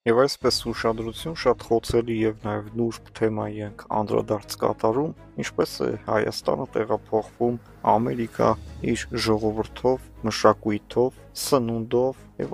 Եվ այսպես ուշադրություն շատ խոցելի եւ նաեւ նուրբ թեմայի ենք անդրադարձ կատարում, ինչպես է Հայաստանը տեղափոխվում Ամերիկա իր ժողովրդով, մշակույթով, սնունդով եւ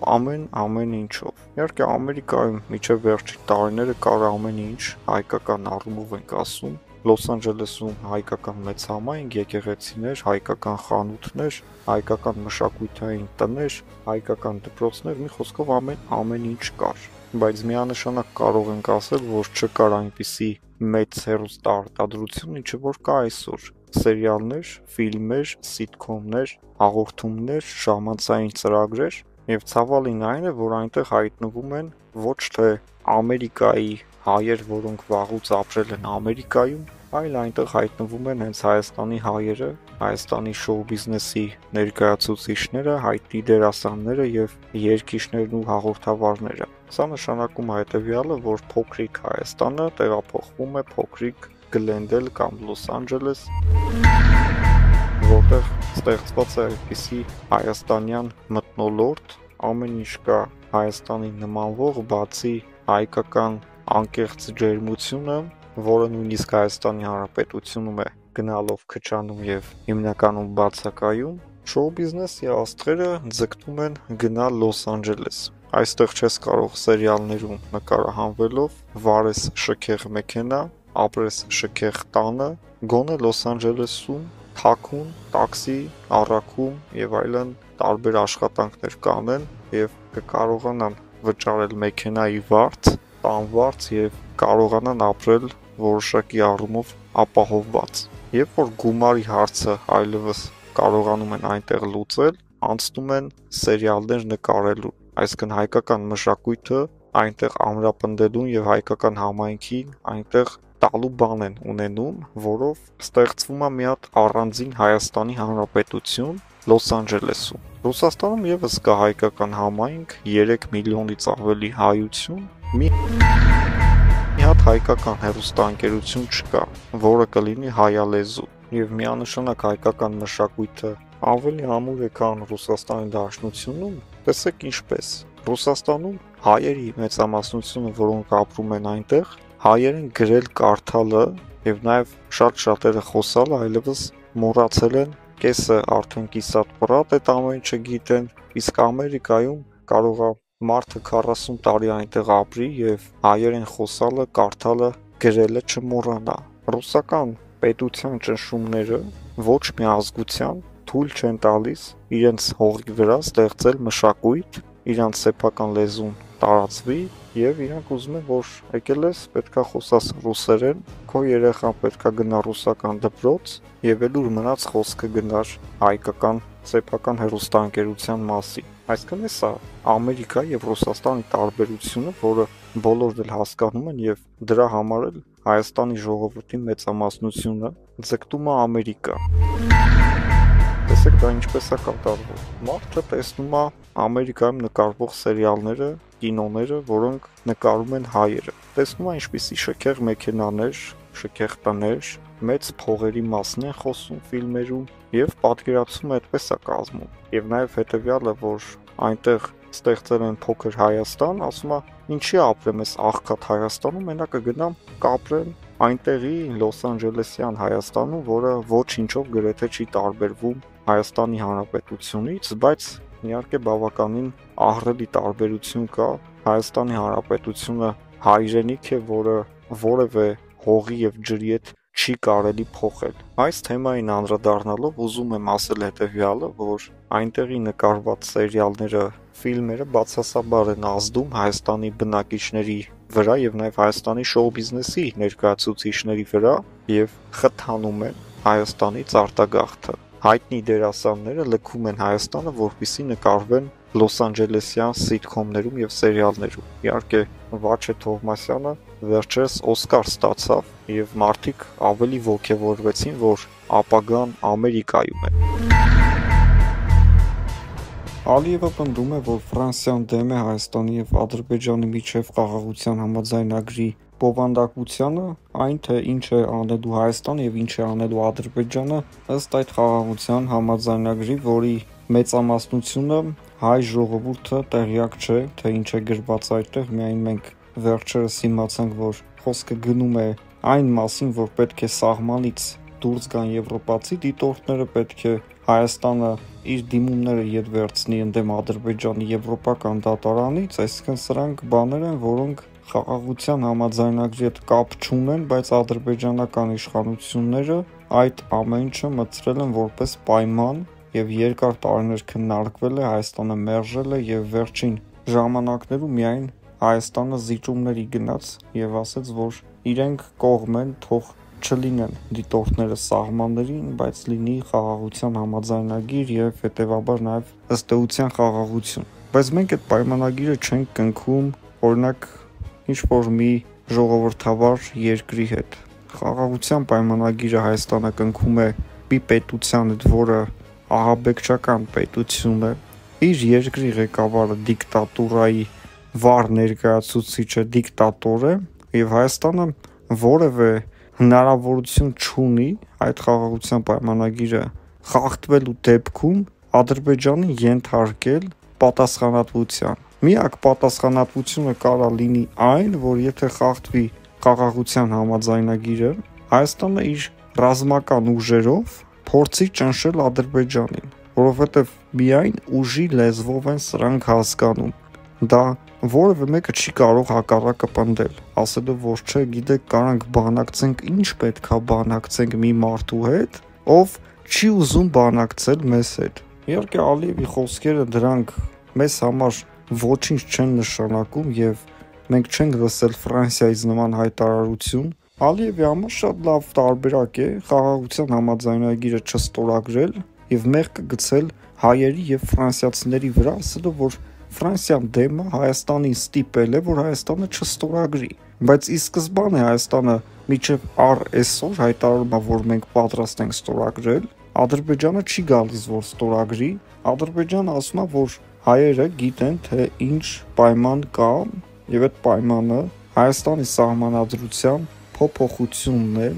ամեն ինչով։ Իհարկե Ամերիկայում միջև վերջին տարիները կար ամեն ինչ, հայկական առումով ենք ասում, Լոս Անջելեսում հայկական մեծ համայնք, եկեղեցիներ, հայկական խանութներ, հայկական մշակութային տներ, հայկական դպրոցներ, մի խոսքով ամեն ինչ կար։ Բայց միանշանակ կարող ենք ասել, որ չկար այնպիսի մեծ հեռուստաարտադրություն, ինչը որ կա այսօր։ Սերիալներ, ֆիլմեր, սիթքոմներ, հաղորդումներ, ժամանցային ծրագրեր եւ ցավալին այն է, որ այնտեղ հայտնվում են ոչ թե Ամերիկայի հայեր, որոնք վաղուց ապրել են Ամերիկայում, այլ այնտեղ հայտնվում են հենց Հայաստանի հայերը, Հայաստանի շոու բիզնեսի ներկայացուցիչները, հայտնի դերասանները եւ երգիչներն ու հաղորդավարները։ Սա նշանակում է հետեւյալը, որ փոքրիկ Հայաստանը տեղափոխվում է փոքրիկ Գլենդել կամ Լոս Անջելես, որտեղ ստեղծված է այդպիսի հայաստանյան մթնոլորտ, ամեն ինչ կա Հայաստանի նմանվող, բացի հայկական անկեղծ ջերմությունը, որը նույնիսկ Հայաստանի Հանրապետությունում է գնալով քչանում եւ հիմնականում բացակայում, շոու բիզնեսի աստղերը ձգտում են գնալ Լոս Անջելես։ Այստեղ չես կարող սերիալներում նկարահանվելով վարես շքեղ մեքենա, ապրես շքեղ տանը, գոնե Լոս Անջելեսում թաքուն, տաքսի, առաքում եւ այլն տարբեր աշխատանքներ կանեն եւ կկարողանան վճարել մեքենայի վարձ, տան վարձ եւ կարողանան ապրել որոշակի առումով ապահովված։ Երբ որ գումարի հարցը այլևս կարողանում են այնտեղ լուծել, անցնում են սերիալներ նկարելու, այսինքն հայկական մշակույթը այնտեղ ամրապնդելուն եւ հայկական համայնքին այնտեղ տալու բան են ունենում, որով ստեղծվում է մի հատ առանձին Հայաստանի Հանրապետություն Լոս Անջելեսում։ Ռուսաստանում եւս կա հայկական համայնք, 3 միլիոնից ավելի հայություն, մի հատ հայկական հեռուստաընկերություն չկա, որը կլինի հայալեզու, եւ միանշանակ հայկական մշակույթը ավելի ամուր է, քան Ռուսաստանի Դաշնությունում։ Տեսեք ինչպես Ռուսաստանում հայերի մեծամասնությունը, որոնք ապրում են այնտեղ, հայերեն գրել կարդալը եւ նաեւ շատ շատերը խոսալը այլևս մոռացել են, կեսը արդեն կիսատ պրատ այդ ամեն ինչը գիտեն, իսկ Ամերիկայում կարող է մարդը 40 տարի այնտեղ ապրի եւ հայերեն խոսալը, կարդալը, գրելը չմոռանա։ Ռուսական պետության ճնշումները ոչ մի ազգության թույլ չեն տալիս իրենց հողի վրա ստեղծել մշակույթ, իրանց սեփական լեզուն տարածվի եւ իրանք ուզում են, որ եկել ես, պետքա խոսաս ռուսերեն, քո երեխան պետքա գնա ռուսական դպրոց եւ ելուր մնաց խոսքը գնար հայկական սեփական հեռուստաընկերության մասին։ Այսինքն է սա Ամերիկա եւ Ռուսաստանի տարբերությունը, որը բոլորն էլ հասկանում են եւ դրա համար էլ Հայաստանի ժողովրդի մեծամասնությունը ձգտում է Ամերիկա։ Տեսեք դա ինչպես է կատարվում։ Մարդը տեսնում է Ամերիկայում նկարվող սերիալները, կինոները, որոնք նկարում են հայերը։ Տեսնում է ինչպիսի շքեղ մեքենաներ, շքեղ տներ, մեծ փողերի մասն են խոսում ֆիլմերում եւ պատկերացումը այդպես է կազմում։ Եվ նաեւ հետեւյալը, որ այնտեղ ստեղծել են փոքր Հայաստան, ասում է, ինչի ապրեմ ես աղքատ Հայաստանում, մենակ կգնամ կապրեմ այնտեղի Լոս Անջելեսյան Հայաստանում, որը ոչինչով գրեթե չի տարբերվում Հայաստանի Հանրապետությունից, բայց իհարկե բավականին ահռելի տարբերություն կա։ Հայաստանի Հանրապետությունը հայրենիք է, որը որևէ հողի եւ ջրի հետ չի կարելի փոխել։ Այս թեմային անդրադառնալով ուզում եմ ասել հետեւյալը, որ այնտեղի նկարված սերիալները, ֆիլմերը բացասաբար են ազդում Հայաստանի բնակիչների վրա եւ նաեւ Հայաստանի շոու բիզնեսի ներկայացուցիչների վրա եւ խթանում են Հայաստանից արտագաղթը։ Հայտնի դերասանները լքում են Հայաստանը, որպեսզի նկարվեն Լոս Անջելեսյան սիթքոմներում եւ սերիալներում։ Իհարկե Վաչե Թովմասյանը վերջերս Օսկար ստացավ եւ մարդիկ ավելի ոգևորվեցին, որ ապագան Ամերիկայում է։ Ալիևը պնդում է, որ Ֆրանսիան դեմ է Հայաստանի եւ Ադրբեջանի միջև խաղաղության համաձայնագրի բովանդակությանը, այն թե ինչ է անելու Հայաստանը եւ ինչ է անելու Ադրբեջանը ըստ այդ խաղաղության համաձայնագրի, որի մեծամասնությունը հայ ժողովուրդը տեղյակ չէ, թե ինչ է գրված այդտեղ, միայն մենք վերջերս իմացանք, որ խոսքը գնում է այն մասին, որ պետք է սահմանից դուրս գան եվրոպացի դիտորդները, պետք է Հայաստանը իր դիմումները ետ վերցնի ընդդեմ Ադրբեջանի եվրոպական դատարանից, այսինքն սրանք բաներ են, որոնք խաղաղության համաձայնագրի հետ կապ չունեն, բայց ադրբեջանական իշխանությունները այդ ամեն ինչը մտցրել են որպես պայման եւ երկար տարիներ քննարկվել է, Հայաստանը մերժել է եւ վերջին ժամանակներում միայն Հայաստանը զիջումների գնաց եւ ասաց, որ իրենք կողմ են, թող չլինեն դիտորդները սահմաններին, բայց լինի խաղաղության համաձայնագիր եւ հետեւաբար նաեւ ըստ էության խաղաղություն։ Բայց մենք այդ պայմանագիրը չենք կնքում, օրինակ, ինչ-որ մի ժողովրդավար երկրի հետ։ Խաղաղության պայմանագիրը Հայաստանը կնքում է մի պետության հետ, որը ահաբեկչական պետություն է, իր երկրի ղեկավարը դիկտատուրայի վառ ներկայացուցիչը դիկտատոր է եւ Հայաստանը որևէ հնարավորություն չունի այդ խաղաղության պայմանագիրը խախտվելու դեպքում Ադրբեջանին ենթարկել պատասխանատվության։ Միակ պատասխանատվությունը կարա լինի այն, որ եթե խախտվի խաղաղության համաձայնագիրը, Հայաստանը իր ռազմական ուժերով փորձի ճնշել Ադրբեջանին, որովհետև միայն ուժի լեզվով են սրանք հասկանում։ Դա որևէ մեկը չի կարող հակառակը պնդել, ասելով, որ չէ, գիտեք, կարանք բանակցենք, ինչ պետքա բանակցենք մի մարդու հետ, ով չի ուզում բանակցել մեզ հետ։ Իհարկե Ալիևի խոսքերը դրանք մեզ համար ոչինչ չեն նշանակում եւ մենք չենք լսել Ֆրանսիայից նման հայտարարություն։ Ալիևի համար շատ լավ տարբերակ է խաղաղության համաձայնագիրը չստորագրել եւ մեղքը գցել հայերի եւ ֆրանսիացիների վրա, ասելով, որ Ֆրանսիան դեմ է, Հայաստանին ստիպել է, որ Հայաստանը չստորագրի, բայց ի սկզբանե Հայաստանը միջև առ այսօր հայտարարում է, որ մենք պատրաստ ենք ստորագրել, Ադրբեջանը չի գալիս, որ ստորագրի, Ադրբեջանը ասում է, որ հայերը գիտեն, թե ինչ պայման կա, եւ այդ պայմանը Հայաստանի սահմանադրության փոփոխությունն է,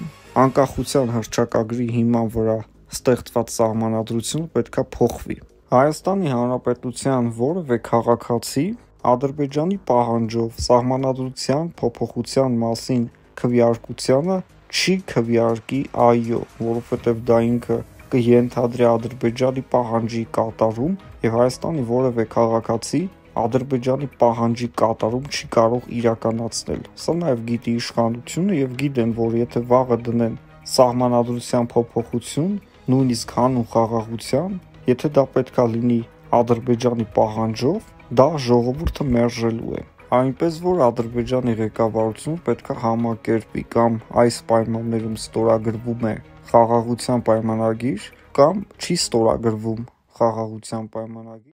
անկախության հռչակագրի հիման վրա ստեղծված սահմանադրությունը պետքա փոխվի։ Հայաստանի Հանրապետության որևէ քաղաքացի Ադրբեջանի պահանջով սահմանադրության փոփոխության մասին քվեարկությանը չի քվեարկի այո, որովհետև դա ինքը կենթադրի Ադրբեջանի պահանջի կատարում եւ Հայաստանի որևէ քաղաքացի Ադրբեջանի պահանջի կատարում չի կարող իրականացնել։ Սա նաեւ գիտի իշխանությունը եւ գիտեն, որ եթե վաղը դնեն սահմանադրության փոփոխություն, նույնիսկ հանուն խաղաղության, եթե դա պետքա լինի Ադրբեջանի պահանջով, դա ժողովուրդը մերժելու է։ Այնպես որ Ադրբեջանի ղեկավարությունը պետքա համակերպի կամ այս պայմաններում ստորագրվում է խաղաղության պայմանագիր կամ չի ստորագրվում խաղաղության պայմանագիր։